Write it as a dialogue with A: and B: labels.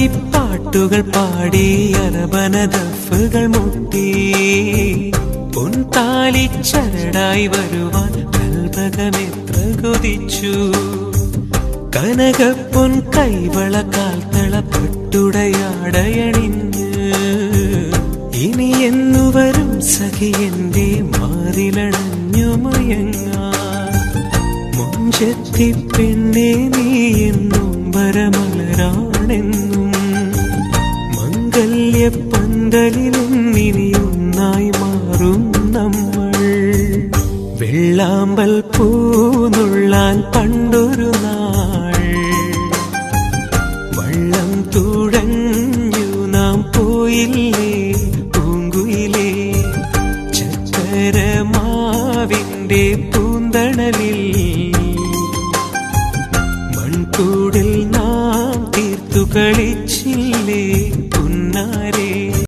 A: ആടിപ്പാട്ടുകൾ പാടി അരബനദഫുകൾ മുട്ടി പൊൻതാലി ചരടായി വരുവാൻ കൽപകമെത്ര കൊതിച്ചു. കനകപ്പൊൻ കൈവള കാൽത്തള പട്ടുടയാടയണിഞ്ഞ് ഇനി എന്നുവരും സഖി എന്റെ മാറിലണഞ്ഞു മയങ്ങാൻ. മുഞ്ചത്തി പെണ്ണെ നീ എന്നും വരമലരാണെന്നും മംഗല്യപ്പന്തലിലും ഇനിയൊന്നായി മാറും നമ്മൾ. വെള്ളാമ്പൽ പൂന്നുള്ളാൻ പണ്ടൊരു നാൾ വള്ളം തുഴഞ്ഞു നാം പോയില്ലേ പൂങ്കുയിലേ. ചക്കരമാവിന്റെ പൂന്തണലിൽ മൺകൂടിൽ നാം തീർത്തു കളിച്ചില്ലേ